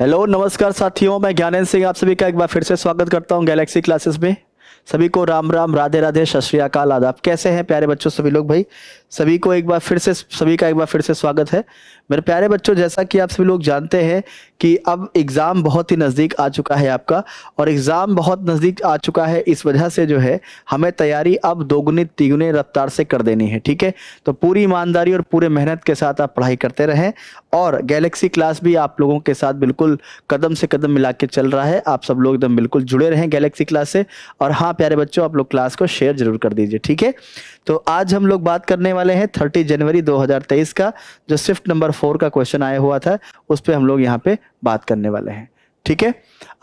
Hello नमस्कार साथियों, मैं ज्ञानेंद्र सिंह आप सभी का एक बार फिर से स्वागत करता हूं गैलेक्सी क्लासेस में। सभी को राम राम, राधे राधे, सत श्री अकाल, आदाब। कैसे हैं प्यारे बच्चों सभी लोग भाई? सभी को एक बार फिर से सभी का एक बार फिर से स्वागत है मेरे प्यारे बच्चों। जैसा कि आप सभी लोग जानते हैं कि अब एग्ज़ाम बहुत ही नज़दीक आ चुका है आपका, और एग्ज़ाम बहुत नज़दीक आ चुका है, इस वजह से जो है हमें तैयारी अब दोगुनी तिगुनी रफ्तार से कर देनी है। ठीक है, तो पूरी ईमानदारी और पूरे मेहनत के साथ आप पढ़ाई करते रहें, और गैलेक्सी क्लास भी आप लोगों के साथ बिल्कुल कदम से कदम मिला के चल रहा है। आप सब लोग एकदम बिल्कुल जुड़े रहें गैलेक्सी क्लास से। और हाँ प्यारे बच्चों, आप लोग क्लास को शेयर जरूर कर दीजिए। ठीक है, तो आज हम लोग बात करने वाले हैं 30 जनवरी 2023 का जो शिफ्ट नंबर 4 का क्वेश्चन आया हुआ था, उस पर हम लोग यहाँ पे बात करने वाले हैं। ठीक है,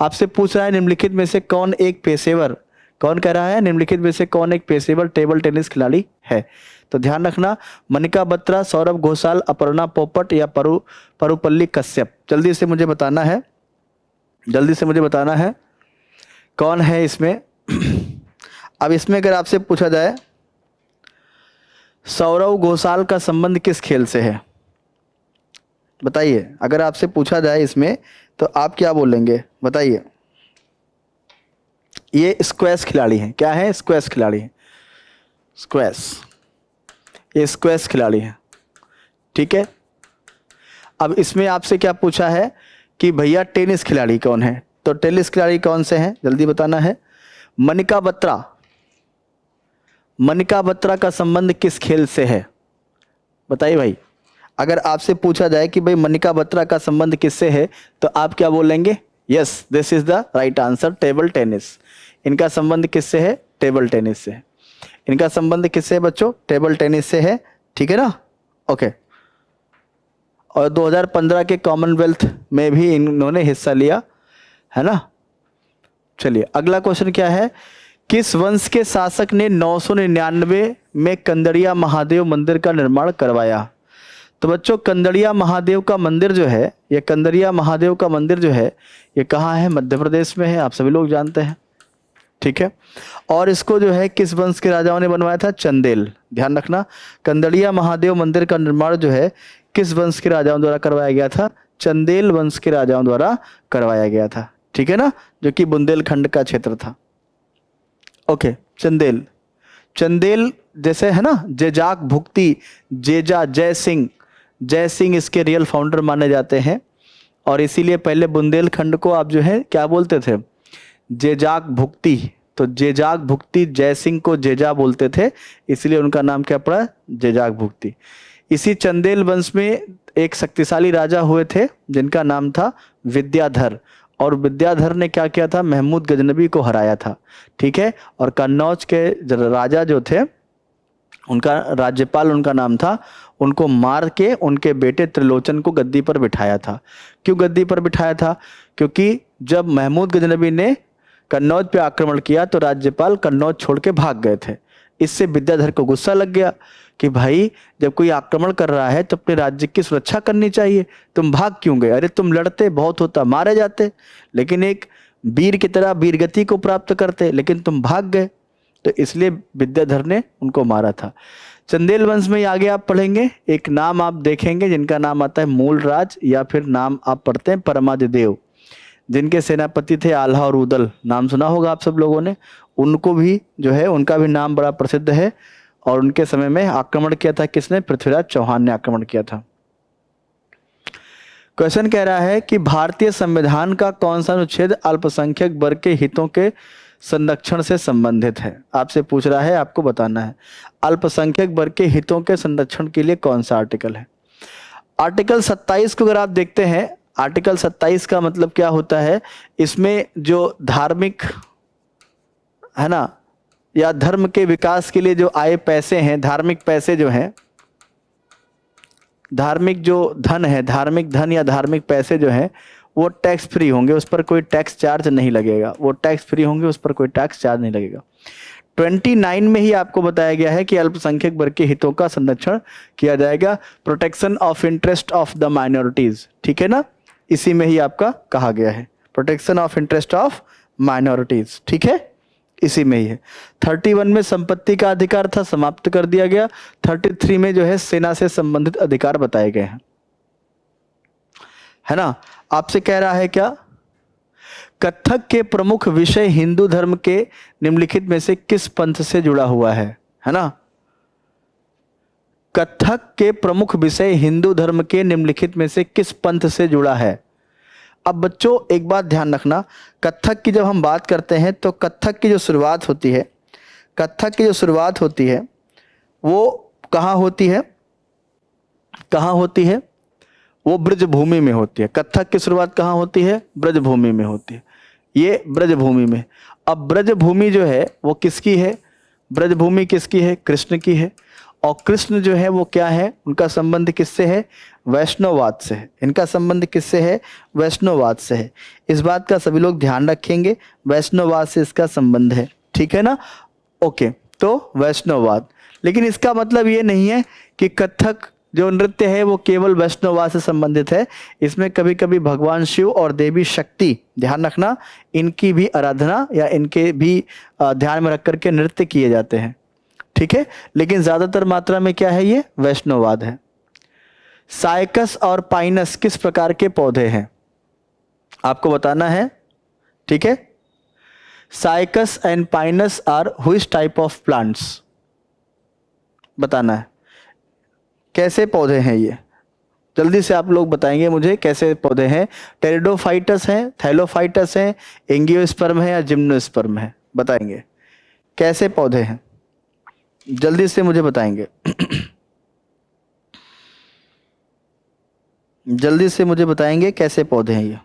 आपसे पूछ रहा है निम्नलिखित में से कौन एक पेशेवर, कौन कह रहा है निम्नलिखित में से कौन एक पेशेवर टेबल टेनिस खिलाड़ी है? तो ध्यान रखना, मनिका बत्रा, सौरभ घोषाल, अपर्णा पोपट या परुपल्ली कश्यप। जल्दी से मुझे बताना है, जल्दी से मुझे बताना है कौन है इसमें। अब इसमें अगर आपसे पूछा जाए सौरभ घोषाल का संबंध किस खेल से है, बताइए। अगर आपसे पूछा जाए इसमें तो आप क्या बोलेंगे, बताइए। ये स्क्वैश खिलाड़ी हैं। क्या है? स्क्वैश खिलाड़ी हैं। स्क्वैश, ये स्क्वैश खिलाड़ी हैं। ठीक है, अब इसमें आपसे क्या पूछा है कि भैया टेनिस खिलाड़ी कौन है, तो टेनिस खिलाड़ी कौन से हैं जल्दी बताना है। मनिका बत्रा, मनिका बत्रा का संबंध किस खेल से है, बताइए भाई। अगर आपसे पूछा जाए कि भाई मनिका बत्रा का संबंध किससे है, तो आप क्या बोलेंगे? Yes, this is the right answer, table tennis. इनका संबंध किससे है? टेबल टेनिस से। इनका संबंध किससे है बच्चों? टेबल टेनिस से है। ठीक है ना, ओके। और 2015 के कॉमनवेल्थ में भी इन्होंने हिस्सा लिया है ना। चलिए अगला क्वेश्चन क्या है, किस वंश के शासक ने 999 में कंदड़िया महादेव मंदिर का निर्माण करवाया? तो बच्चों कंदड़िया महादेव का मंदिर जो है, ये कंदड़िया महादेव का मंदिर जो है, ये कहाँ है? मध्य प्रदेश में है, आप सभी लोग जानते हैं। ठीक है, और इसको जो है किस वंश के राजाओं ने बनवाया था? चंदेल। ध्यान रखना, कंदड़िया महादेव मंदिर का निर्माण जो है किस वंश के राजाओं द्वारा करवाया गया था? चंदेल वंश के राजाओं द्वारा करवाया गया था। ठीक है ना, जो कि बुंदेलखंड का क्षेत्र था। ओके, चंदेल, चंदेल जैसे है ना, जेजाक भुक्ति, जेजा, जय सिंह, जय सिंह इसके रियल फाउंडर माने जाते हैं। और इसीलिए पहले बुंदेलखंड को आप जो है क्या बोलते थे? जेजाक भुक्ति। तो जेजाक भुक्ति, जय सिंह को जेजा बोलते थे, इसलिए उनका नाम क्या पड़ा? जेजाक भुक्ति। इसी चंदेल वंश में एक शक्तिशाली राजा हुए थे जिनका नाम था विद्याधर, और विद्याधर ने क्या किया था? महमूद गजनबी को हराया था। ठीक है, और कन्नौज के राजा जो थे, उनका राज्यपाल उनका नाम था, उनको मार के उनके बेटे त्रिलोचन को गद्दी पर बिठाया था। क्यों गद्दी पर बिठाया था? क्योंकि जब महमूद गजनबी ने कन्नौज पे आक्रमण किया तो राज्यपाल कन्नौज छोड़ के भाग गए थे। इससे विद्याधर को गुस्सा लग गया कि भाई जब कोई आक्रमण कर रहा है तो अपने राज्य की सुरक्षा करनी चाहिए, तुम भाग क्यों गए? अरे तुम लड़ते बहुत होता, मारे जाते, लेकिन एक वीर की तरह वीरगति को प्राप्त करते, लेकिन तुम भाग गए। तो इसलिए विद्याधर ने उनको मारा था। चंदेल वंश में आगे आप पढ़ेंगे, एक नाम आप देखेंगे जिनका नाम आता है मूलराज, या फिर नाम आप पढ़ते हैं परमादिदेव, जिनके सेनापति थे आल्हा और उदल। नाम सुना होगा आप सब लोगों ने। उनको भी जो है, उनका भी नाम बड़ा प्रसिद्ध है। और उनके समय में आक्रमण किया था किसने? पृथ्वीराज चौहान ने आक्रमण किया था। क्वेश्चन कह रहा है कि भारतीय संविधान का कौन सा अनुच्छेद अल्पसंख्यक वर्ग के हितों के संरक्षण से संबंधित है? आपसे पूछ रहा है, आपको बताना है अल्पसंख्यक वर्ग के हितों के संरक्षण के लिए कौन सा आर्टिकल है। आर्टिकल 27 को अगर आप देखते हैं, आर्टिकल 27 का मतलब क्या होता है? इसमें जो धार्मिक है ना, या धर्म के विकास के लिए जो आए पैसे हैं, धार्मिक पैसे जो हैं, धार्मिक जो धन है, धार्मिक धन या धार्मिक पैसे जो हैं, वो टैक्स फ्री होंगे, उस पर कोई टैक्स चार्ज नहीं लगेगा। वो टैक्स फ्री होंगे, उस पर कोई टैक्स चार्ज नहीं लगेगा। 29 में ही आपको बताया गया है कि अल्पसंख्यक वर्ग के हितों का संरक्षण किया जाएगा, protection of interest of the minorities. ठीक है ना, इसी में ही आपका कहा गया है, protection of interest of minorities. ठीक है, इसी में ही है। 31 में संपत्ति का अधिकार था, समाप्त कर दिया गया। 33 में जो है सेना से संबंधित अधिकार बताए गए हैं, है ना। आपसे कह रहा है क्या, कथक के प्रमुख विषय हिंदू धर्म के निम्नलिखित में से किस पंथ से जुड़ा हुआ है ना। कथक के प्रमुख विषय हिंदू धर्म के निम्नलिखित में से किस पंथ से जुड़ा है। अब बच्चों एक बात ध्यान रखना, कथक की जब हम बात करते हैं तो कथक की जो शुरुआत होती है, कथक की जो शुरुआत होती है वो कहाँ होती है, कहाँ होती है, वो ब्रजभूमि में होती है। कथक की शुरुआत कहाँ होती है, ब्रजभूमि में होती है, ये ब्रजभूमि में। अब ब्रजभूमि जो है वो किसकी है, ब्रजभूमि किसकी है, कृष्ण की है। और कृष्ण जो है वो क्या है, उनका संबंध किससे है, वैष्णववाद से है। इनका संबंध किससे है, वैष्णववाद से है। इस बात का सभी लोग ध्यान रखेंगे, वैष्णववाद से इसका संबंध है, ठीक है ना। ओके, तो वैष्णववाद, लेकिन इसका मतलब ये नहीं है कि कथक जो नृत्य है वो केवल वैष्णववाद से संबंधित है। इसमें कभी कभी भगवान शिव और देवी शक्ति, ध्यान रखना, इनकी भी आराधना या इनके भी ध्यान में रख करके नृत्य किए जाते हैं, ठीक है। लेकिन ज्यादातर मात्रा में क्या है, ये वैष्णववाद है। साइकस और पाइनस किस प्रकार के पौधे हैं, आपको बताना है, ठीक है। Cycas and Pinus are which type of plants, बताना है कैसे पौधे हैं ये, जल्दी से आप लोग बताएंगे मुझे कैसे पौधे हैं। टेरिडोफाइटस हैं, थैलोफाइटस हैं, एंजियोस्पर्म है या जिम्नोस्पर्म है, बताएंगे कैसे पौधे हैं, जल्दी से मुझे बताएंगे जल्दी से मुझे बताएंगे कैसे पौधे हैं ये।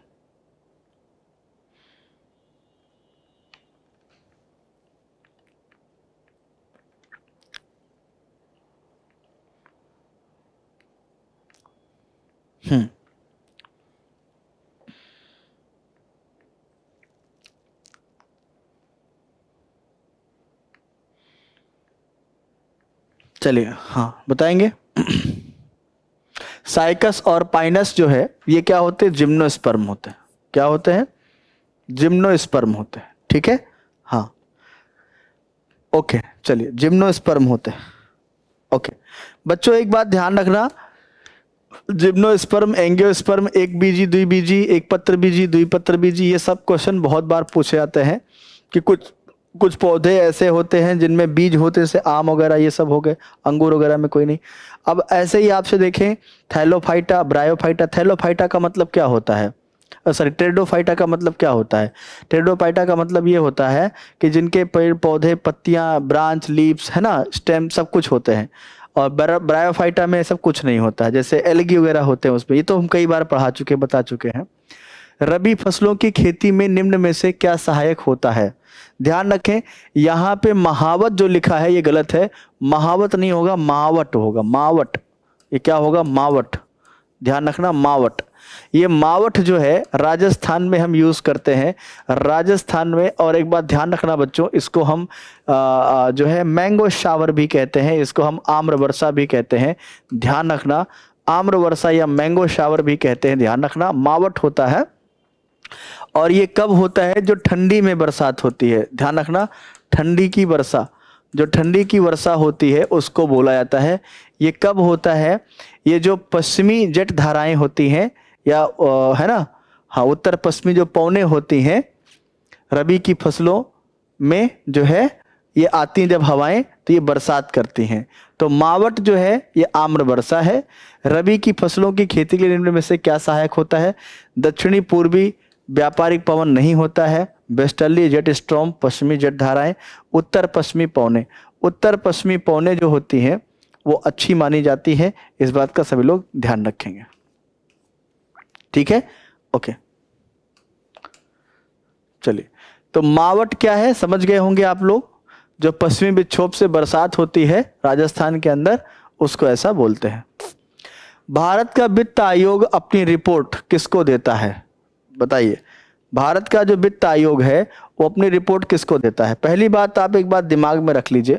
चलिए हाँ बताएंगे। साइकस और पाइनस जो है ये क्या होते हैं, जिम्नोस्पर्म होते हैं। क्या होते हैं, जिम्नोस्पर्म होते हैं, ठीक है। हाँ ओके, चलिए जिम्नोस्पर्म होते हैं। ओके बच्चों एक बात ध्यान रखना, जिम्नोस्पर्म, एंजियोस्पर्म, एक बीजी, द्विबीजी, एक पत्र बीजी, द्विपत्र बीजी, ये सब क्वेश्चन बहुत बार पूछे जाते हैं कि कुछ पौधे ऐसे होते हैं जिनमें बीज होते हैं, जैसे आम वगैरह ये सब हो गए, अंगूर वगैरह में कोई नहीं। अब ऐसे ही आपसे देखें थैलोफाइटा, ब्रायोफाइटा, थैलोफाइटा का मतलब क्या होता है, सॉरी टेरिडोफाइटा का मतलब क्या होता है। टेरिडोफाइटा का मतलब ये होता है कि जिनके पेड़ पौधे, पत्तियां, ब्रांच, लीव्स, है ना, स्टेम, सब कुछ होते हैं। और ब्रायोफाइटा में सब कुछ नहीं होता है, जैसे एल्गी वगैरह होते हैं उसमें, ये तो हम कई बार पढ़ा चुके, बता चुके हैं। रबी फसलों की खेती में निम्न में से क्या सहायक होता है। ध्यान रखें यहाँ पे महावत जो लिखा है ये गलत है, महावत नहीं होगा, मावट होगा, मावट। ये क्या होगा, मावट, ध्यान रखना, मावट। ये मावट जो है राजस्थान में हम यूज करते हैं, राजस्थान में। और एक बात ध्यान रखना बच्चों, इसको हम जो है मैंगो शावर भी कहते हैं, इसको हम आम्र वर्षा भी कहते हैं, ध्यान रखना, आम्र वर्षा या मैंगो शावर भी कहते हैं, ध्यान रखना, मावट होता है। और ये कब होता है, जो ठंडी में बरसात होती है, ध्यान रखना, ठंडी की वर्षा, जो ठंडी की वर्षा होती है उसको बोला जाता है। ये कब होता है, ये जो पश्चिमी जट धाराएं होती हैं या है ना, हाँ, उत्तर पश्चिमी जो पवनें होती हैं रबी की फसलों में जो है ये आती हैं जब हवाएं, तो ये बरसात करती हैं। तो मावट जो है ये आम्र वर्षा है। रबी की फसलों की खेती के लिए निम्न में से क्या सहायक होता है। दक्षिणी पूर्वी व्यापारिक पवन नहीं होता है, वेस्टर्ली जेट स्ट्रॉम, पश्चिमी जेट धाराएं, उत्तर पश्चिमी पवनें। उत्तर पश्चिमी पवनें जो होती हैं वो अच्छी मानी जाती है, इस बात का सभी लोग ध्यान रखेंगे, ठीक है। ओके चलिए, तो मावट क्या है समझ गए होंगे आप लोग, जो पश्चिमी विक्षोभ से बरसात होती है राजस्थान के अंदर, उसको ऐसा बोलते हैं। भारत का वित्त आयोग अपनी रिपोर्ट किसको देता है, बताइए। भारत का जो वित्त आयोग है वो अपनी रिपोर्ट किसको देता है। पहली बात आप एक बात दिमाग में रख लीजिए,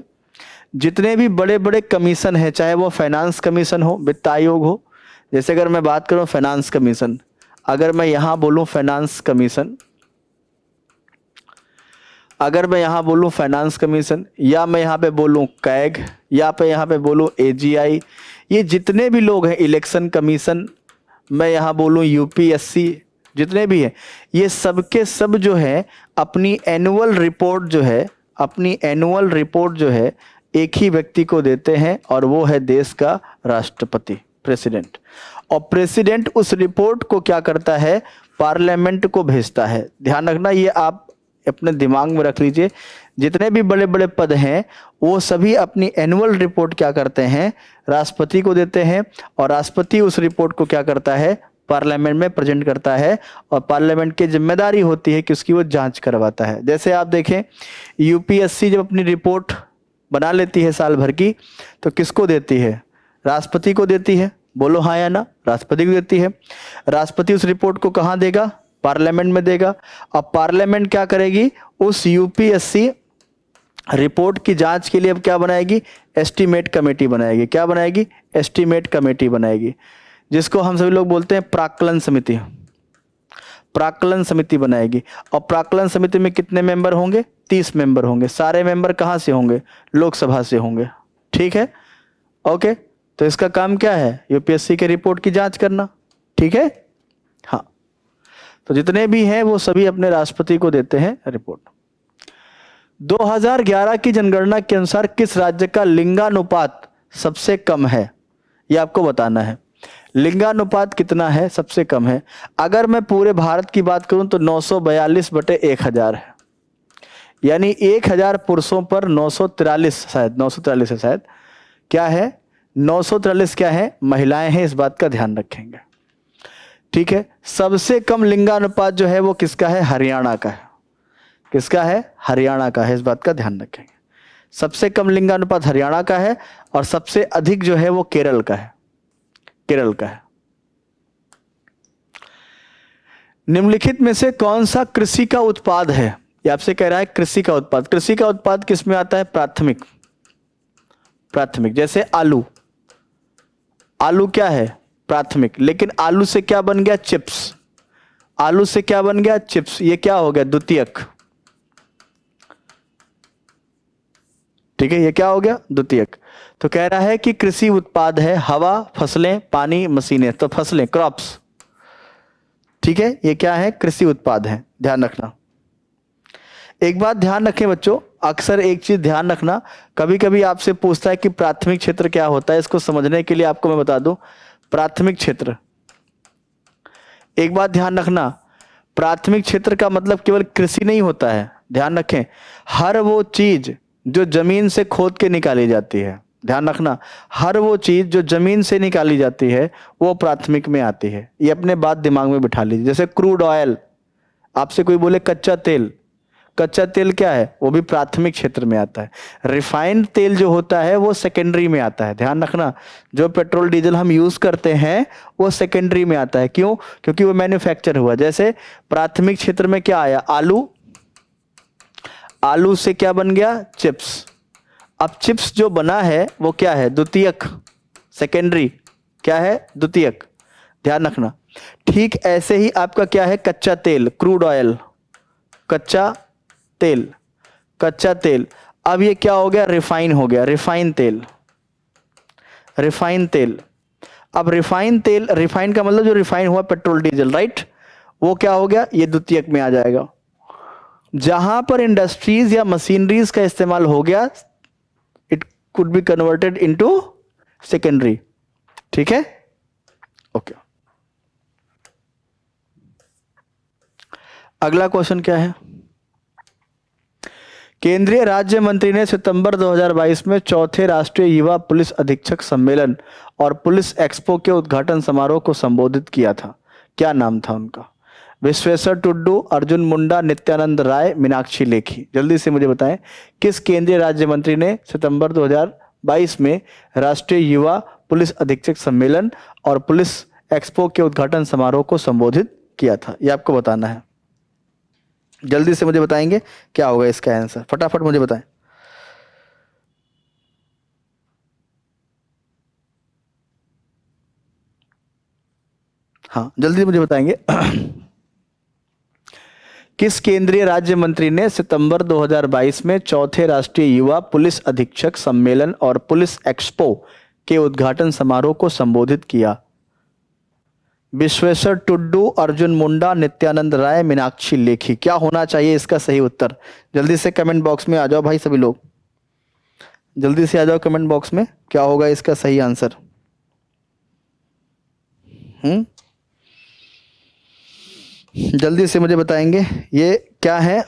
जितने भी बड़े बड़े कमीशन हैं, चाहे वो फाइनेंस कमीशन हो, वित्त आयोग हो, जैसे अगर मैं बात करूं फाइनेंस कमीशन, अगर मैं यहां बोलूं फाइनेंस कमीशन, अगर मैं यहां बोलूं फाइनेंस कमीशन, या मैं यहां पे बोलूं कैग, या पे यहां पे बोलूं एजीआई, ये जितने भी लोग हैं, इलेक्शन कमीशन, मैं यहाँ बोलूँ यूपीएससी, जितने भी हैं, ये सबके सब जो है अपनी एनुअल रिपोर्ट जो है, अपनी एनुअल रिपोर्ट जो है एक ही व्यक्ति को देते हैं, और वो है देश का राष्ट्रपति, प्रेसिडेंट। और प्रेसिडेंट उस रिपोर्ट को क्या करता है, पार्लियामेंट को भेजता है। ध्यान रखना, ये आप अपने दिमाग में रख लीजिए, जितने भी बड़े बड़े पद हैं वो सभी अपनी एनुअल रिपोर्ट क्या करते हैं, राष्ट्रपति को देते हैं, और राष्ट्रपति उस रिपोर्ट को क्या करता है, पार्लियामेंट में प्रेजेंट करता है, और पार्लियामेंट की जिम्मेदारी होती है कि उसकी वो जांच करवाता है। जैसे आप देखें, यूपीएससी जब अपनी रिपोर्ट बना लेती है साल भर की, तो किसको देती है, राष्ट्रपति को देती है। बोलो हाँ या ना, राष्ट्रपति को देती है। राष्ट्रपति उस रिपोर्ट को कहाँ देगा, पार्लियामेंट में देगा। अब पार्लियामेंट क्या करेगी, उस यूपीएससी रिपोर्ट की जांच के लिए अब क्या बनाएगी, एस्टीमेट कमेटी बनाएगी। क्या बनाएगी, एस्टीमेट कमेटी बनाएगी, जिसको हम सभी लोग बोलते हैं प्राक्कलन समिति। प्राक्कलन समिति बनाएगी। और प्राक्कलन समिति में कितने मेंबर होंगे, 30 मेंबर होंगे। सारे मेंबर कहाँ से होंगे, लोकसभा से होंगे। ठीक है, ओके। तो इसका काम क्या है, यूपीएससी के रिपोर्ट की जांच करना। ठीक है, हाँ। तो जितने भी हैं वो सभी अपने राष्ट्रपति को देते हैं रिपोर्ट। 2011 की जनगणना के अनुसार किस राज्य का लिंगानुपात सबसे कम है, ये आपको बताना है। लिंगानुपात कितना है, सबसे कम है। अगर मैं पूरे भारत की बात करूं तो 942/1000 है, यानी 1000 पुरुषों पर 943, शायद 943 है, शायद क्या है, 943 क्या है, महिलाएं हैं। इस बात का ध्यान रखेंगे। ठीक है, सबसे कम लिंगानुपात जो है वो किसका है, हरियाणा का है। किसका है, हरियाणा का है। इस बात का ध्यान रखेंगे। सबसे कम लिंगानुपात हरियाणा का है, और सबसे अधिक जो है वो केरल का है। केरल का है। निम्नलिखित में से कौन सा कृषि का उत्पाद है, ये आपसे कह रहा है कृषि का उत्पाद। कृषि का उत्पाद किस में आता है, प्राथमिक। प्राथमिक, जैसे आलू। आलू क्या है, प्राथमिक। लेकिन आलू से क्या बन गया, चिप्स। आलू से क्या बन गया, चिप्स। ये क्या हो गया, द्वितीयक। ठीक है, ये क्या हो गया, द्वितीयक। तो कह रहा है कि कृषि उत्पाद है हवा, फसलें, पानी, मशीनें। तो फसलें, क्रॉप्स। ठीक है, ये क्या है, कृषि उत्पाद है। ध्यान रखना। एक बात ध्यान रखें बच्चों, अक्सर एक चीज ध्यान रखना, कभी कभी आपसे पूछता है कि प्राथमिक क्षेत्र क्या होता है। इसको समझने के लिए आपको मैं बता दूं, प्राथमिक क्षेत्र, एक बात ध्यान रखना, प्राथमिक क्षेत्र का मतलब केवल कृषि नहीं होता है। ध्यान रखें, हर वो चीज जो जमीन से खोद के निकाली जाती है, ध्यान रखना, हर वो चीज जो जमीन से निकाली जाती है वो प्राथमिक में आती है। ये अपने बात दिमाग में बिठा लीजिए। जैसे क्रूड ऑयल, आपसे कोई बोले कच्चा तेल, कच्चा तेल क्या है, वो भी प्राथमिक क्षेत्र में आता है। रिफाइंड तेल जो होता है वो सेकेंडरी में आता है। ध्यान रखना, जो पेट्रोल डीजल हम यूज करते हैं वो सेकेंडरी में आता है। क्यों, क्योंकि वो मैन्युफैक्चर हुआ। जैसे प्राथमिक क्षेत्र में क्या आया, आलू। आलू से क्या बन गया, चिप्स। अब चिप्स जो बना है वो क्या है, द्वितीयक, सेकेंडरी। क्या है, द्वितीयक। ध्यान रखना। ठीक ऐसे ही आपका क्या है, कच्चा तेल, क्रूड ऑयल, कच्चा तेल, कच्चा तेल। अब ये क्या हो गया, रिफाइन हो गया, रिफाइन तेल, रिफाइन तेल। अब रिफाइन तेल, रिफाइन का मतलब जो रिफाइन हुआ पेट्रोल डीजल, राइट, वो क्या हो गया, ये द्वितीयक में आ जाएगा। जहां पर इंडस्ट्रीज या मशीनरीज का इस्तेमाल हो गया, it could be converted into secondary. ठीक है, ओके। अगला क्वेश्चन क्या है, केंद्रीय राज्य मंत्री ने सितंबर 2022 में चौथे राष्ट्रीय युवा पुलिस अधीक्षक सम्मेलन और पुलिस एक्सपो के उद्घाटन समारोह को संबोधित किया था। क्या नाम था उनका, विश्वेश्वर टुड्डू, अर्जुन मुंडा, नित्यानंद राय, मीनाक्षी लेखी। जल्दी से मुझे बताएं, किस केंद्रीय राज्य मंत्री ने सितंबर 2022 में राष्ट्रीय युवा पुलिस अधीक्षक सम्मेलन और पुलिस एक्सपो के उद्घाटन समारोह को संबोधित किया था, ये आपको बताना है। जल्दी से मुझे बताएंगे क्या होगा इसका आंसर, फटाफट मुझे बताएं। हाँ, जल्दी मुझे बताएंगे। किस केंद्रीय राज्य मंत्री ने सितंबर 2022 में चौथे राष्ट्रीय युवा पुलिस अधीक्षक सम्मेलन और पुलिस एक्सपो के उद्घाटन समारोह को संबोधित किया। विश्वेश्वर टुड्डू, अर्जुन मुंडा, नित्यानंद राय, मीनाक्षी लेखी। क्या होना चाहिए इसका सही उत्तर? जल्दी से कमेंट बॉक्स में आ जाओ भाई सभी लोग, जल्दी से आ जाओ कमेंट बॉक्स में, क्या होगा इसका सही आंसर? जल्दी से मुझे बताएंगे ये क्या है?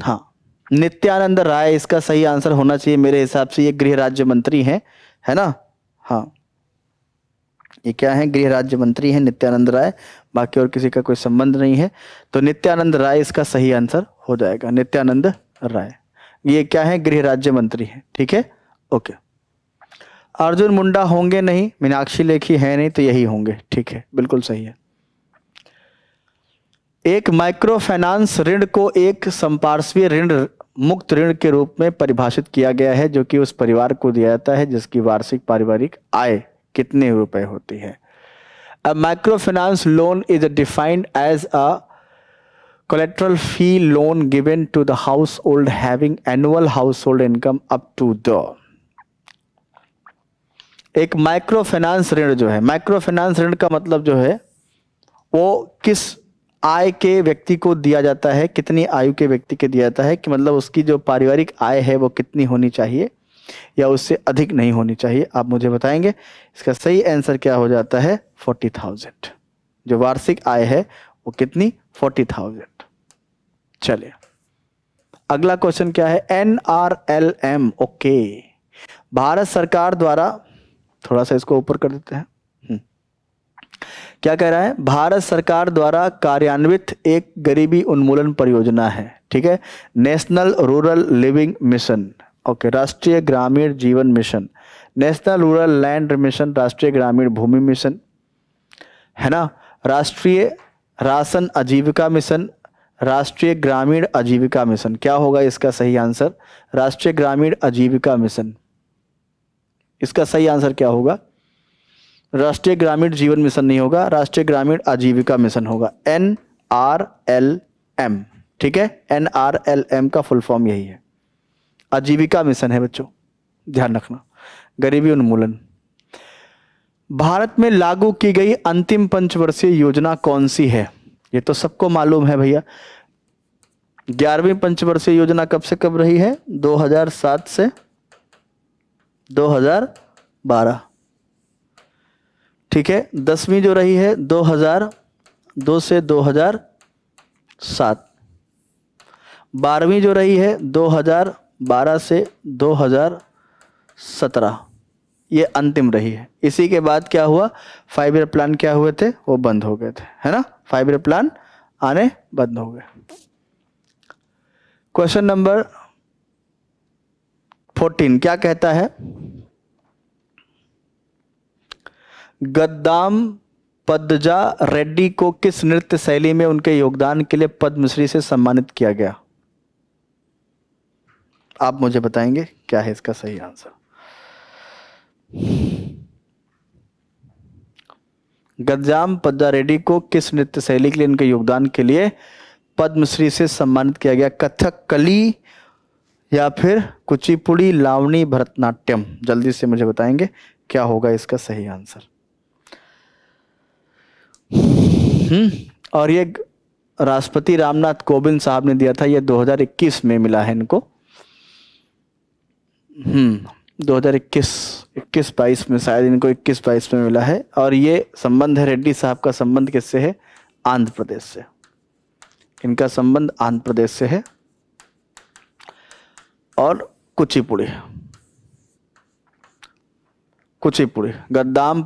हाँ, नित्यानंद राय इसका सही आंसर होना चाहिए मेरे हिसाब से। ये गृह राज्य मंत्री हैं, है ना? हाँ, ये क्या है? गृह राज्य मंत्री हैं नित्यानंद राय, बाकी और किसी का कोई संबंध नहीं है। तो नित्यानंद राय इसका सही आंसर हो जाएगा, नित्यानंद राय। ये क्या है? गृह राज्य मंत्री हैं, ठीक है, ओके। अर्जुन मुंडा होंगे नहीं, मीनाक्षी लेखी है नहीं, तो यही होंगे, ठीक है, बिल्कुल सही है। एक माइक्रो फाइनेंस ऋण को एक संपार्श्विक ऋण मुक्त ऋण के रूप में परिभाषित किया गया है, जो कि उस परिवार को दिया जाता है जिसकी वार्षिक पारिवारिक आय कितने रुपए होती है। A micro finance loan is defined as a collateral fee loan given to the household having annual household income up to the। एक माइक्रो फाइनेंस ऋण जो है, माइक्रो फाइनेंस ऋण का मतलब जो है वो किस आय के व्यक्ति को दिया जाता है, कितनी आयु के व्यक्ति के दिया जाता है, कि मतलब उसकी जो पारिवारिक आय है वो कितनी होनी चाहिए या उससे अधिक नहीं होनी चाहिए। आप मुझे बताएंगे इसका सही आंसर क्या हो जाता है? 40,000। जो वार्षिक आय है वो कितनी? 40,000। चलिए अगला क्वेश्चन क्या है? NRLM, okay. भारत सरकार द्वारा, थोड़ा सा इसको ऊपर कर देते हैं। क्या कह रहा है? भारत सरकार द्वारा कार्यान्वित एक गरीबी उन्मूलन परियोजना है, ठीक है। National rural living mission, okay. राष्ट्रीय ग्रामीण जीवन mission, national rural land mission, राष्ट्रीय ग्रामीण भूमि मिशन, है ना। राष्ट्रीय राशन आजीविका मिशन, राष्ट्रीय ग्रामीण आजीविका मिशन। क्या होगा इसका सही आंसर? राष्ट्रीय ग्रामीण आजीविका मिशन। इसका सही आंसर क्या होगा? राष्ट्रीय ग्रामीण जीवन मिशन नहीं होगा, राष्ट्रीय ग्रामीण आजीविका मिशन होगा, NRLM, ठीक है। NRLM का फुल फॉर्म यही है, आजीविका मिशन है बच्चों, ध्यान रखना। गरीबी उन्मूलन। भारत में लागू की गई अंतिम पंचवर्षीय योजना कौन सी है? ये तो सबको मालूम है भैया। 11वीं पंचवर्षीय योजना कब से कब रही है? 2007 से 2012, ठीक है। 10वीं जो रही है 2002 से 2007। 12वीं जो रही है 2012 से 2017, ये अंतिम रही है। इसी के बाद क्या हुआ? 5 ईयर प्लान क्या हुए थे? वो बंद हो गए थे, है ना। 5 ईयर प्लान आने बंद हो गए। क्वेश्चन नंबर 14 क्या कहता है? गद्दाम पद्मजा रेड्डी को किस नृत्य शैली में उनके योगदान के लिए पद्मश्री से सम्मानित किया गया? आप मुझे बताएंगे क्या है इसका सही आंसर? गद्दाम पद्मजा रेड्डी को किस नृत्य शैली के लिए उनके योगदान के लिए पद्मश्री से सम्मानित किया गया? कथकली या फिर कुचिपुड़ी, लावणी, भरतनाट्यम? जल्दी से मुझे बताएंगे क्या होगा इसका सही आंसर? और ये राष्ट्रपति रामनाथ कोविंद साहब ने दिया था, ये 2021 में मिला है इनको। 2021-22 में शायद इनको 21-22 में मिला है। और ये संबंध है, रेड्डी साहब का संबंध किससे है? आंध्र प्रदेश से। इनका संबंध आंध्र प्रदेश से है। और कुचिपुड़ी, गद्दाम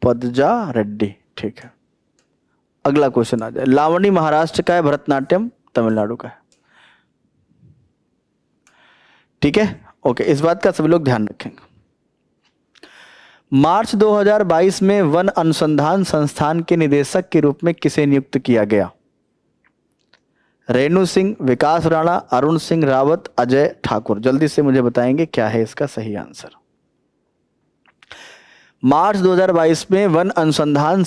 पद्मजा रेड्डी, ठीक है। अगला क्वेश्चन आ जाए। लावणी महाराष्ट्र का है, भरतनाट्यम तमिलनाडु का है, ठीक है, ओके। इस बात का सभी लोग ध्यान रखेंगे। मार्च 2022 में वन अनुसंधान संस्थान के निदेशक के रूप में किसे नियुक्त किया गया? रेणु सिंह, विकास राणा, अरुण सिंह रावत, अजय ठाकुर? जल्दी से मुझे बताएंगे क्या है इसका सही आंसर? मार्च 2022 में वन अनुसंधान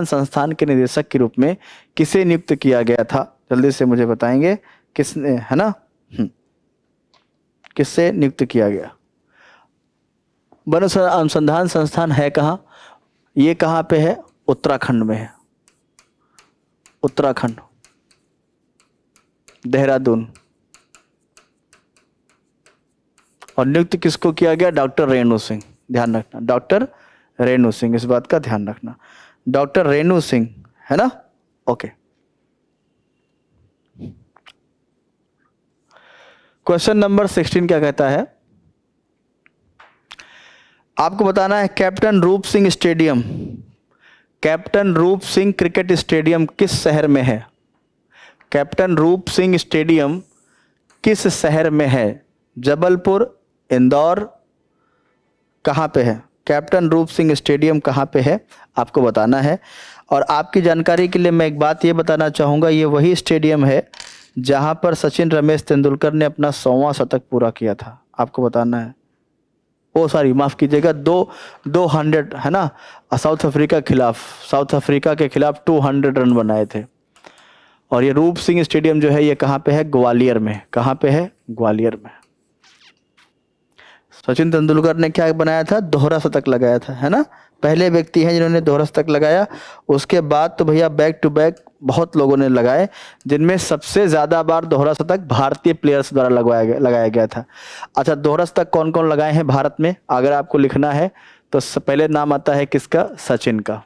संस्थान के निदेशक के रूप में किसे नियुक्त किया गया था? जल्दी से मुझे बताएंगे किसने, है ना। किससे नियुक्त किया गया? वन अनुसंधान संस्थान है कहाँ? ये कहाँ पे है? उत्तराखंड में है, उत्तराखंड, देहरादून। और नियुक्त किसको किया गया? डॉक्टर रेणु सिंह। ध्यान रखना, डॉक्टर रेणु सिंह, इस बात का ध्यान रखना, डॉक्टर रेणु सिंह, है ना? ओके। क्वेश्चन नंबर 16 क्या कहता है? आपको बताना है कैप्टन रूप सिंह स्टेडियम, कैप्टन रूप सिंह क्रिकेट स्टेडियम किस शहर में है? कैप्टन रूप सिंह स्टेडियम किस शहर में है? जबलपुर, इंदौर, कहाँ पे है? कैप्टन रूप सिंह स्टेडियम कहाँ पे है आपको बताना है। और आपकी जानकारी के लिए मैं एक बात ये बताना चाहूँगा, ये वही स्टेडियम है जहाँ पर सचिन रमेश तेंदुलकर ने अपना 100वां शतक पूरा किया था, आपको बताना है। ओ सॉरी, माफ़ कीजिएगा, 200 है ना, साउथ अफ्रीका के खिलाफ, साउथ अफ्रीका के खिलाफ 200 रन बनाए थे। और ये रूप सिंह स्टेडियम जो है ये कहाँ पे है? ग्वालियर में। कहाँ पे है? ग्वालियर में। सचिन तेंदुलकर ने क्या बनाया था? दोहरा शतक लगाया था, है ना? पहले व्यक्ति हैं जिन्होंने दोहरा शतक लगाया। उसके बाद तो भैया बैक टू बैक बहुत लोगों ने लगाए, जिनमें सबसे ज़्यादा बार दोहरा शतक भारतीय प्लेयर्स द्वारा लगाया गया था। अच्छा, दोहरा शतक कौन कौन लगाए हैं भारत में अगर आपको लिखना है तो पहले नाम आता है किसका? सचिन का।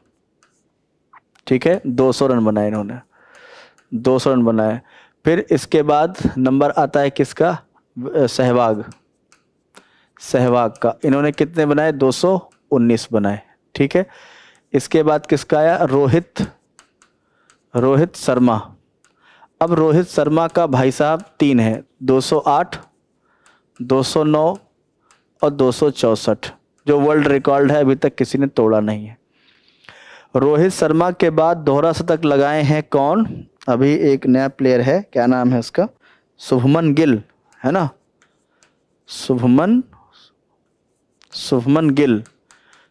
ठीक है, 200 रन बनाए इन्होंने, 200 रन बनाए। फिर इसके बाद नंबर आता है किसका? सहवाग, सहवाग का। इन्होंने कितने बनाए? 219 बनाए। ठीक है, इसके बाद किसका आया? रोहित शर्मा। अब रोहित शर्मा का भाई साहब 3 है, 208, 209 और 264, जो वर्ल्ड रिकॉर्ड है, अभी तक किसी ने तोड़ा नहीं है। रोहित शर्मा के बाद दोहरा शतक लगाए हैं कौन? अभी एक नया प्लेयर है, क्या नाम है उसका? शुभमन गिल, है ना?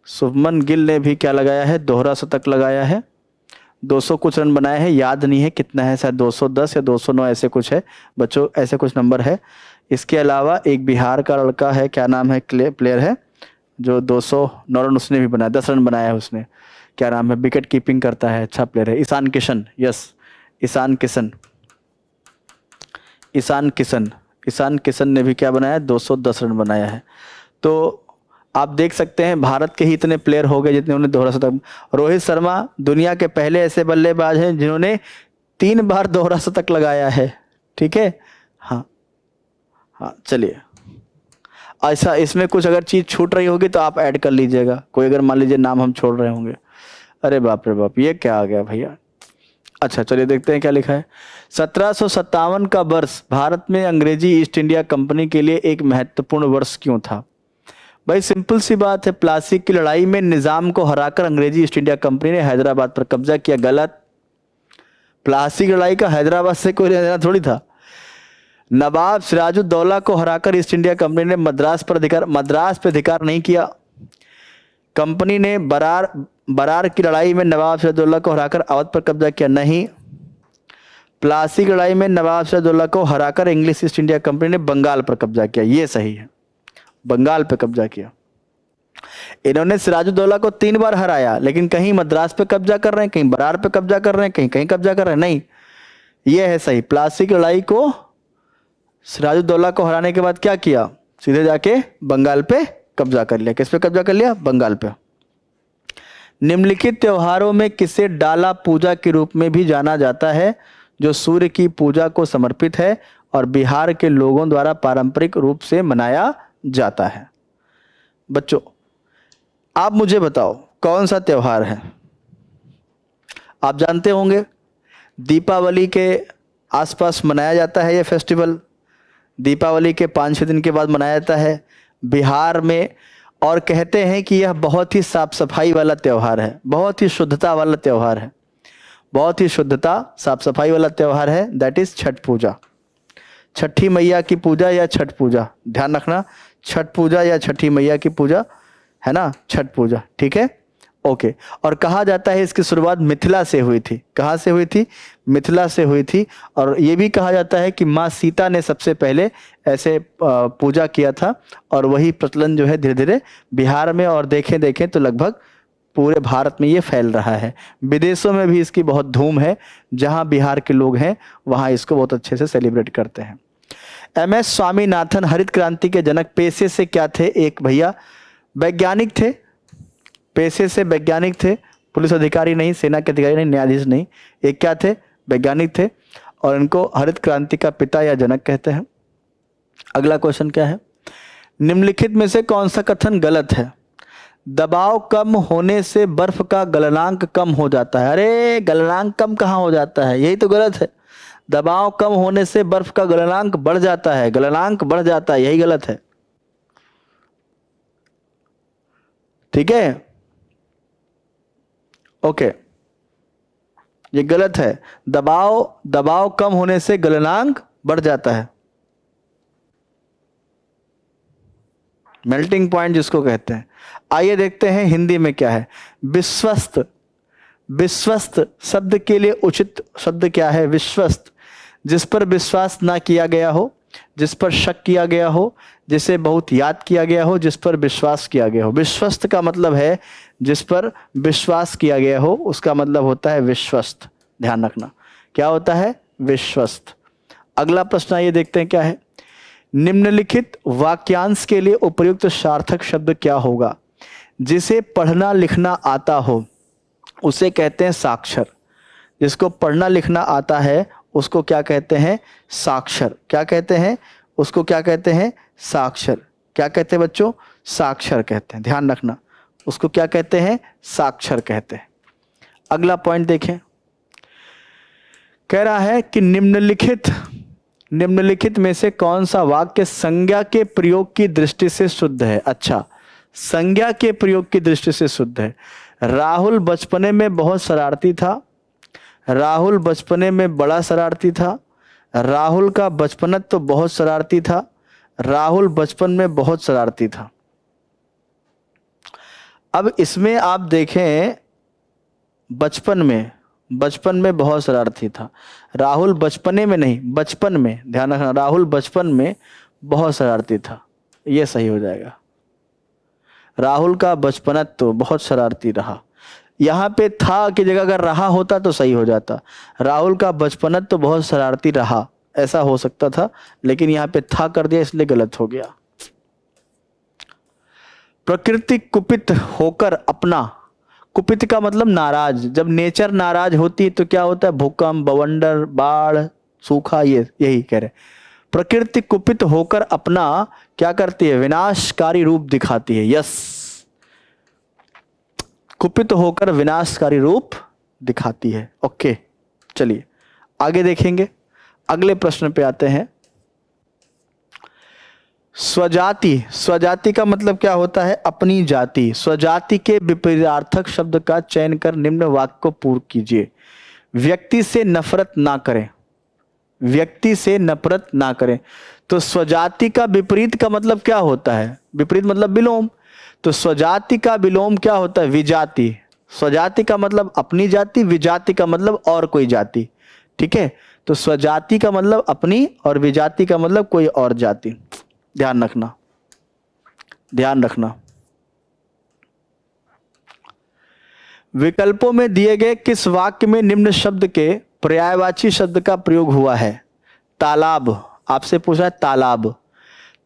शुभमन गिल ने भी क्या लगाया है? दोहरा शतक लगाया है। 200 कुछ रन बनाए हैं, याद नहीं है कितना है, शायद 210 या 209 ऐसे कुछ है बच्चों, ऐसे कुछ नंबर है। इसके अलावा एक बिहार का लड़का है, क्या नाम है, प्लेयर है जो 209 रन उसने भी बनाया, 10 रन बनाया है उसने, क्या नाम है, विकेट कीपिंग करता है, अच्छा प्लेयर है, ईशान किशन। यस, ईशान किशन ने भी क्या बनाया? 210 रन बनाया है। तो आप देख सकते हैं भारत के ही इतने प्लेयर हो गए जितने उन्होंने दोहरा शतक। रोहित शर्मा दुनिया के पहले ऐसे बल्लेबाज हैं जिन्होंने 3 बार दोहरा शतक लगाया है। ठीक है, हाँ हाँ, चलिए। ऐसा इसमें कुछ अगर चीज़ छूट रही होगी तो आप ऐड कर लीजिएगा, कोई अगर मान लीजिए नाम हम छोड़ रहे होंगे। अरे बाप रे बाप, ये क्या आ गया भैया। अच्छा चलिए देखते हैं क्या लिखा है। 1757 का वर्ष भारत में अंग्रेजी ईस्ट इंडिया कंपनी के लिए एक महत्वपूर्ण वर्ष क्यों था? भाई सिंपल सी बात है, प्लासी की लड़ाई में निजाम को हराकर अंग्रेजी ईस्ट इंडिया कंपनी ने हैदराबाद पर कब्जा किया। गलत। प्लासी की लड़ाई का हैदराबाद से कोई लेना थोड़ी था। नवाब सिराजुद्दौला को हराकर ईस्ट इंडिया कंपनी ने मद्रास पे अधिकार नहीं किया। कंपनी ने बरार की लड़ाई में नवाब सिराजुद्दौला को हराकर अवध पर कब्जा किया। नहीं। प्लासी की लड़ाई में नवाब सिराजुद्दौला को हराकर इंग्लिश ईस्ट इंडिया कंपनी ने बंगाल पर कब्जा किया। ये सही है, बंगाल पे कब्जा किया। इन्होंने सिराजुद्दौला को 3 बार हराया, लेकिन कहीं मद्रास पे कब्जा कर रहे हैं, कहीं बरार पे कब्जा कर रहे हैं, कहीं कहीं कब्जा कर रहे हैं। नहीं, ये है सही। प्लासी की लड़ाई को सिराजुद्दौला को हराने के बाद क्या किया? सीधे जाके बंगाल पे कब्जा कर लिया। किस पे कब्जा कर लिया? बंगाल पे। निम्नलिखित त्योहारों में किसे डाला पूजा के रूप में भी जाना जाता है, जो सूर्य की पूजा को समर्पित है और बिहार के लोगों द्वारा पारंपरिक रूप से मनाया जाता है? बच्चों आप मुझे बताओ कौन सा त्योहार है? आप जानते होंगे दीपावली के आसपास मनाया जाता है ये फेस्टिवल। दीपावली के 5-6 दिन के बाद मनाया जाता है बिहार में, और कहते हैं कि यह बहुत ही साफ सफाई वाला त्यौहार है, बहुत ही शुद्धता वाला त्यौहार है, बहुत ही शुद्धता साफ सफाई वाला त्यौहार है। दैट इज छठ पूजा, छठी मैया की पूजा या छठ पूजा, ध्यान रखना, छठ पूजा या छठी मैया की पूजा है ना, छठ पूजा। ठीक है, ओके। और कहा जाता है इसकी शुरुआत मिथिला से हुई थी। कहाँ से हुई थी? मिथिला से हुई थी। और ये भी कहा जाता है कि माँ सीता ने सबसे पहले ऐसे पूजा किया था, और वही प्रचलन जो है धीरे धीरे बिहार में, और देखें तो लगभग पूरे भारत में ये फैल रहा है, विदेशों में भी इसकी बहुत धूम है। जहां बिहार के लोग हैं वहां इसको बहुत अच्छे से सेलिब्रेट करते हैं। एम.एस. स्वामीनाथन हरित क्रांति के जनक पेशे से क्या थे? एक भैया वैज्ञानिक थे, पेशे से वैज्ञानिक थे, पुलिस अधिकारी नहीं, सेना के अधिकारी नहीं, न्यायाधीश नहीं, एक क्या थे? वैज्ञानिक थे, और इनको हरित क्रांति का पिता या जनक कहते हैं। अगला क्वेश्चन क्या है? निम्नलिखित में से कौन सा कथन गलत है? दबाव कम होने से बर्फ का गलनांक कम हो जाता है। अरे गलनांक कम कहाँ हो जाता है, यही तो गलत है। दबाव कम होने से बर्फ का गलनांक बढ़ जाता है, गलनांक बढ़ जाता है, यही गलत है। ठीक है, ओके, ये गलत है। दबाव कम होने से गलनांक बढ़ जाता है, मेल्टिंग पॉइंट जिसको कहते हैं। आइए देखते हैं हिंदी में क्या है। विश्वस्त, विश्वस्त शब्द के लिए उचित शब्द क्या है? विश्वस्त, जिस पर विश्वास ना किया गया हो, जिस पर शक किया गया हो, जिसे बहुत याद किया गया हो, जिस पर विश्वास किया गया हो। विश्वस्त का मतलब है जिस पर विश्वास किया गया हो, उसका मतलब होता है विश्वस्त। ध्यान रखना, क्या होता है? विश्वस्त। अगला प्रश्न आइए देखते हैं क्या है। निम्नलिखित वाक्यांश के लिए उपयुक्त सार्थक शब्द क्या होगा? जिसे पढ़ना लिखना आता हो उसे कहते हैं साक्षर। जिसको पढ़ना लिखना आता है उसको क्या कहते हैं? साक्षर। क्या कहते हैं उसको? क्या कहते हैं? साक्षर। क्या कहते हैं बच्चों? साक्षर कहते हैं। ध्यान रखना, उसको क्या कहते हैं? साक्षर कहते हैं। अगला पॉइंट देखें, कह रहा है कि निम्नलिखित में से कौन सा वाक्य संज्ञा के प्रयोग की दृष्टि से शुद्ध है? अच्छा, संज्ञा के प्रयोग की दृष्टि से शुद्ध है। राहुल बचपने में बहुत शरारती था, राहुल बचपने में बड़ा शरारती था, राहुल का बचपनत तो बहुत शरारती था, राहुल बचपन में बहुत शरारती था। अब इसमें आप देखें, बचपन में बहुत शरारती था। राहुल बचपने में नहीं, बचपन में, ध्यान रखना, राहुल बचपन में बहुत शरारती था, यह सही हो जाएगा। राहुल का बचपनत तो बहुत शरारती रहा। यहाँ पे था की जगह अगर रहा होता तो सही हो जाता। राहुल का बचपनत तो बहुत शरारती रहा, ऐसा हो सकता था, लेकिन यहाँ पे था कर दिया इसलिए गलत हो गया। प्रकृति कुपित होकर अपना, कुपित का मतलब नाराज, जब नेचर नाराज होती है तो क्या होता है? भूकंप, बवंडर, बाढ़, सूखा, ये यही कह रहे। प्रकृति कुपित होकर अपना क्या करती है? विनाशकारी रूप दिखाती है। यस, कुपित होकर विनाशकारी रूप दिखाती है। ओके, चलिए आगे देखेंगे। अगले प्रश्न पे आते हैं। स्वजाति, स्वजाति का मतलब क्या होता है? अपनी जाति। स्वजाति के विपरीतार्थक शब्द का चयन कर निम्न वाक्य को पूर्ण कीजिए। व्यक्ति से नफरत ना करें, व्यक्ति से नफरत ना करें। तो स्वजाति का विपरीत का मतलब क्या होता है? विपरीत मतलब विलोम। तो स्वजाति का विलोम क्या होता है? विजाति। स्वजाति का मतलब अपनी जाति, विजाति का मतलब और कोई जाति। ठीक है, तो स्वजाति का मतलब अपनी और विजाति का मतलब कोई और जाति। ध्यान रखना, ध्यान रखना। विकल्पों में दिए गए किस वाक्य में निम्न शब्द के पर्यायवाची शब्द का प्रयोग हुआ है? तालाब, आपसे पूछा है तालाब।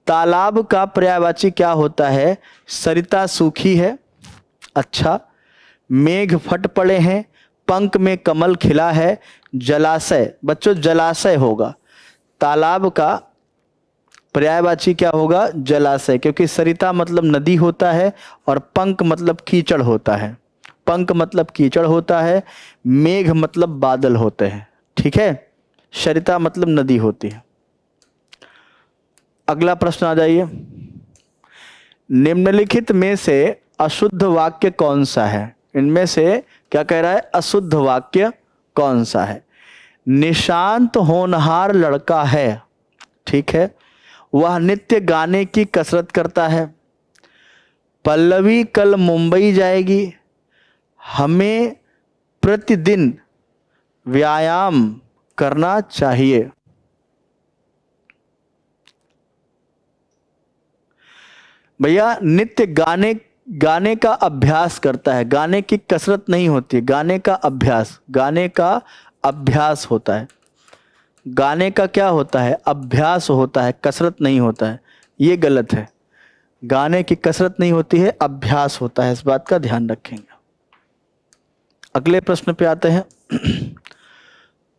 तालाब का पर्यायवाची क्या होता है? सरिता सूखी है। अच्छा, मेघ फट पड़े हैं, पंख में कमल खिला है, जलाशय, बच्चों जलाशय होगा। तालाब का पर्यायवाची क्या होगा? जलाशय, क्योंकि सरिता मतलब नदी होता है और पंख मतलब कीचड़ होता है। पंख मतलब कीचड़ होता है, मेघ मतलब बादल होते हैं। ठीक है, सरिता मतलब नदी होती है। अगला प्रश्न आ जाइए। निम्नलिखित में से अशुद्ध वाक्य कौन सा है? इनमें से क्या कह रहा है? अशुद्ध वाक्य कौन सा है? निशांत होनहार लड़का है, ठीक है, वह नित्य गाने की कसरत करता है। पल्लवी कल मुंबई जाएगी, हमें प्रतिदिन व्यायाम करना चाहिए। भैया नित्य गाने गाने का अभ्यास करता है, गाने की कसरत नहीं होती, गाने का अभ्यास, गाने का अभ्यास होता है। गाने का क्या होता है? अभ्यास होता है, कसरत नहीं होता है। ये गलत है। गाने की कसरत नहीं होती है, अभ्यास होता है, इस बात का ध्यान रखेंगे। अगले प्रश्न पे आते हैं।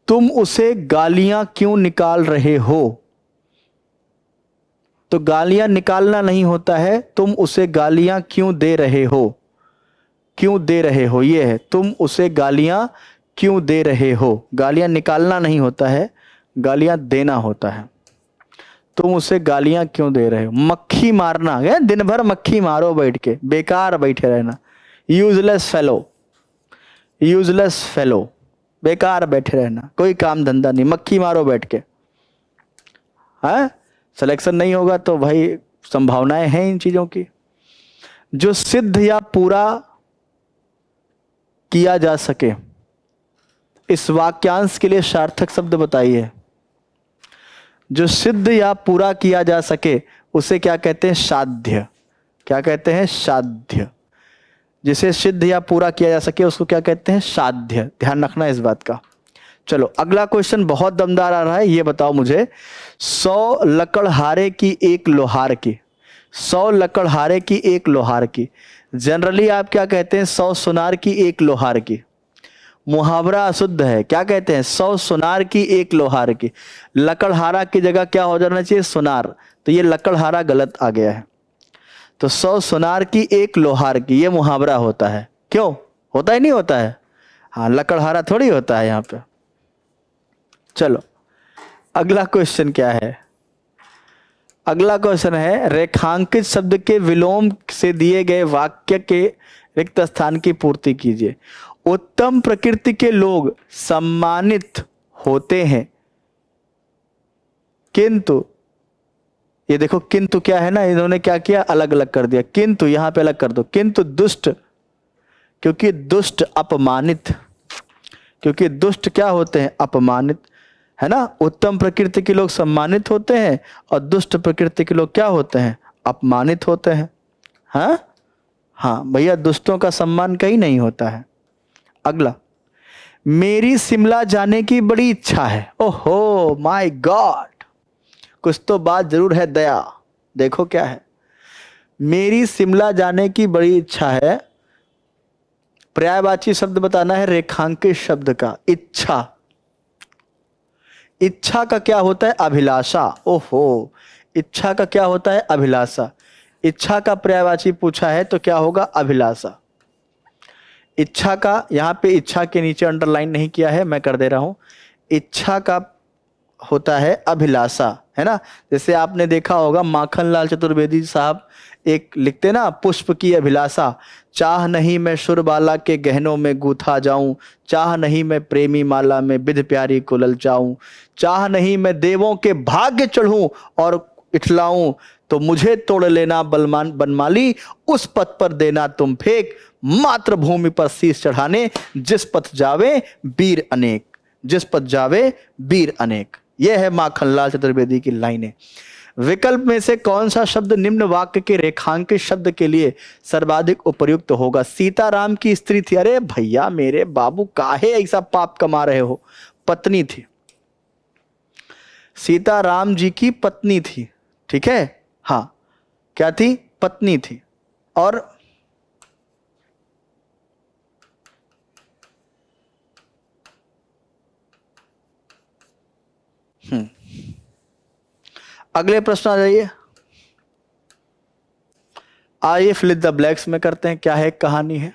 तुम उसे गालियां क्यों निकाल रहे हो? तो गालियां निकालना नहीं होता है, तुम उसे गालियां क्यों दे रहे हो? क्यों दे रहे हो, ये है, तुम उसे गालियां क्यों दे रहे हो। गालियां निकालना नहीं होता है, गालियां देना होता है। तुम उसे गालियां क्यों दे रहे हो? मक्खी मारना है, दिन भर मक्खी मारो बैठ के, बेकार बैठे रहना। यूजलेस फेलो, यूजलेस फेलो, बेकार बैठे रहना, कोई काम धंधा नहीं, मक्खी मारो बैठ के। है, सिलेक्शन नहीं होगा तो भाई संभावनाएं हैं इन चीजों की। जो सिद्ध या पूरा किया जा सके, इस वाक्यांश के लिए सार्थक शब्द बताइए। जो सिद्ध या पूरा किया जा सके उसे क्या कहते हैं? साध्य। क्या कहते हैं? साध्य। जिसे सिद्ध या पूरा किया जा सके उसको क्या कहते हैं? साध्य। ध्यान रखना इस बात का। चलो अगला क्वेश्चन बहुत दमदार आ रहा है, ये बताओ मुझे। 100 लकड़हारे की एक लोहार की, 100 लकड़हारे की एक लोहार की, जनरली आप क्या कहते हैं? 100 सुनार की एक लोहार की। मुहावरा अशुद्ध है, क्या कहते हैं? 100 सुनार की एक लोहार की। लकड़हारा की जगह क्या हो जाना चाहिए? सुनार। तो ये लकड़हारा गलत आ गया है। तो 100 सुनार की एक लोहार की, ये मुहावरा होता है। क्यों होता ही नहीं होता है? हाँ, लकड़हारा थोड़ी होता है यहाँ पे। चलो अगला क्वेश्चन क्या है? अगला क्वेश्चन है, रेखांकित शब्द के विलोम से दिए गए वाक्य के रिक्त स्थान की पूर्ति कीजिए। उत्तम प्रकृति के लोग सम्मानित होते हैं, किंतु, ये देखो किंतु क्या है ना, इन्होंने क्या किया? अलग अलग कर दिया। किंतु यहां पे अलग कर दो, किंतु दुष्ट, क्योंकि दुष्ट अपमानित, क्योंकि दुष्ट क्या होते हैं? अपमानित, है ना। उत्तम प्रकृति के लोग सम्मानित होते हैं और दुष्ट प्रकृति के लोग क्या होते हैं? अपमानित होते हैं। हाँ हाँ भैया, दुष्टों का सम्मान कहीं नहीं होता है। अगला, मेरी शिमला जाने की बड़ी इच्छा है। ओहो माय गॉड, कुछ तो बात जरूर है दया। देखो क्या है, मेरी शिमला जाने की बड़ी इच्छा है। पर्यायवाची शब्द बताना है रेखांकित शब्द का। इच्छा, इच्छा का क्या होता है? अभिलाषा। ओहो, इच्छा का क्या होता है? अभिलाषा। इच्छा का पर्यायवाची पूछा है तो क्या होगा? अभिलाषा। इच्छा का, यहां पे इच्छा के नीचे अंडरलाइन नहीं किया है, मैं कर दे रहा हूं। इच्छा का होता है अभिलाषा, है ना। जैसे आपने देखा होगा माखनलाल चतुर्वेदी साहब एक लिखते ना, पुष्प की अभिलाषा, चाह नहीं मैं सुरबाला के गहनों में गूथा जाऊं, चाह नहीं मैं प्रेमी माला में विध प्यारी को ललचाऊं, चाह नहीं मैं देवों के भाग्य चढ़ूं और इठलाऊं, तो मुझे तोड़ लेना बलमान बनमाली, उस पथ पर देना तुम फेंक, मातृभूमि पर शीश चढ़ाने, जिस पथ जावे वीर अनेक, जिस पथ जावे वीर अनेक। यह है माखनलाल चतुर्वेदी की लाइनें। विकल्प में से कौन सा शब्द निम्न वाक्य के रेखांकित शब्द के लिए सर्वाधिक उपयुक्त होगा? सीताराम की स्त्री थी। अरे भैया मेरे बाबू, काहे ऐसा पाप कमा रहे हो? पत्नी थी, सीताराम जी की पत्नी थी, ठीक है। हाँ, क्या थी? पत्नी थी। और अगले प्रश्न आ जाइए। आइए फिल द ब्लैक्स में करते हैं। क्या है? कहानी है।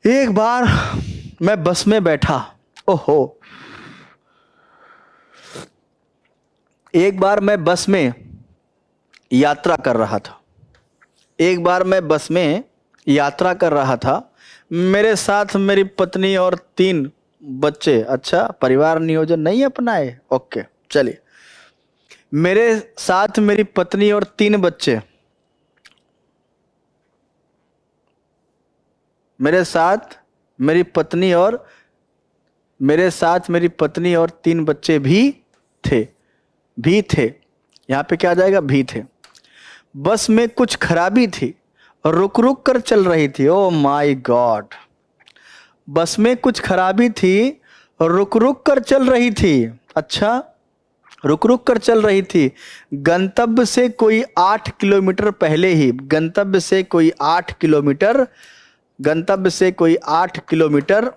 एक बार मैं बस में बैठा। ओहो, एक बार मैं बस में यात्रा कर रहा था। एक बार मैं बस में यात्रा कर रहा था। मेरे साथ मेरी पत्नी और 3 बच्चे। अच्छा, परिवार नियोजन नहीं अपनाए? ओके चलिए। मेरे साथ मेरी पत्नी और 3 बच्चे, मेरे साथ मेरी पत्नी और मेरे साथ मेरी पत्नी और 3 बच्चे भी थे। भी थे, यहां पे क्या आ जाएगा? भी थे। बस में कुछ खराबी थी, रुक रुक कर चल रही थी। ओ माय गॉड, बस में कुछ खराबी थी, रुक रुक कर चल रही थी। अच्छा, रुक रुक कर चल रही थी। गंतव्य से कोई 8 किलोमीटर पहले ही, गंतव्य से कोई 8 किलोमीटर, गंतव्य से कोई 8 किलोमीटर,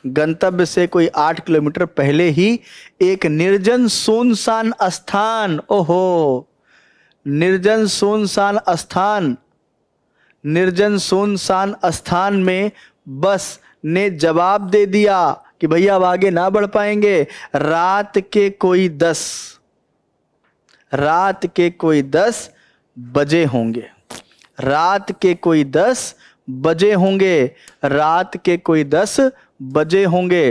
गंतव्य से कोई 8 किलोमीटर पहले ही एक निर्जन सुनसान स्थान, ओहो, निर्जन सुनसान स्थान, निर्जन सुनसान स्थान में बस ने जवाब दे दिया कि भैया अब आगे ना बढ़ पाएंगे। रात के कोई 10 बजे होंगे, रात के कोई 10 बजे होंगे, रात के कोई 10 बजे होंगे,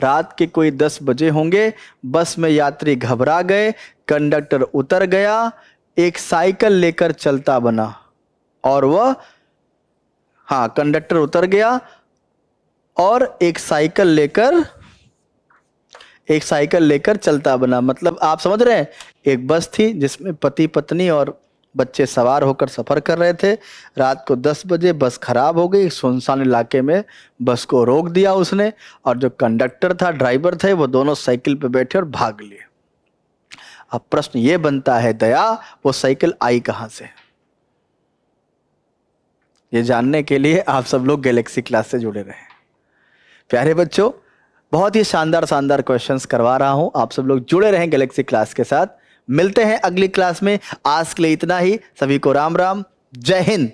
रात के कोई 10 बजे होंगे। बस में यात्री घबरा गए, कंडक्टर उतर गया, एक साइकिल लेकर चलता बना और वह, हाँ, कंडक्टर उतर गया और एक साइकिल लेकर चलता बना। मतलब आप समझ रहे हैं, एक बस थी जिसमें पति पत्नी और बच्चे सवार होकर सफर कर रहे थे। रात को 10 बजे बस खराब हो गई, सुनसान इलाके में बस को रोक दिया उसने, और जो कंडक्टर था, ड्राइवर थे, वो दोनों साइकिल पे बैठे और भाग लिए। अब प्रश्न ये बनता है, दया, वो साइकिल आई कहां से? ये जानने के लिए आप सब लोग गैलेक्सी क्लास से जुड़े रहें। प्यारे बच्चों, बहुत ही शानदार क्वेश्चंस करवा रहा हूं, आप सब लोग जुड़े रहें गैलेक्सी क्लास के साथ। मिलते हैं अगली क्लास में। आज के लिए इतना ही। सभी को राम राम, जय हिंद।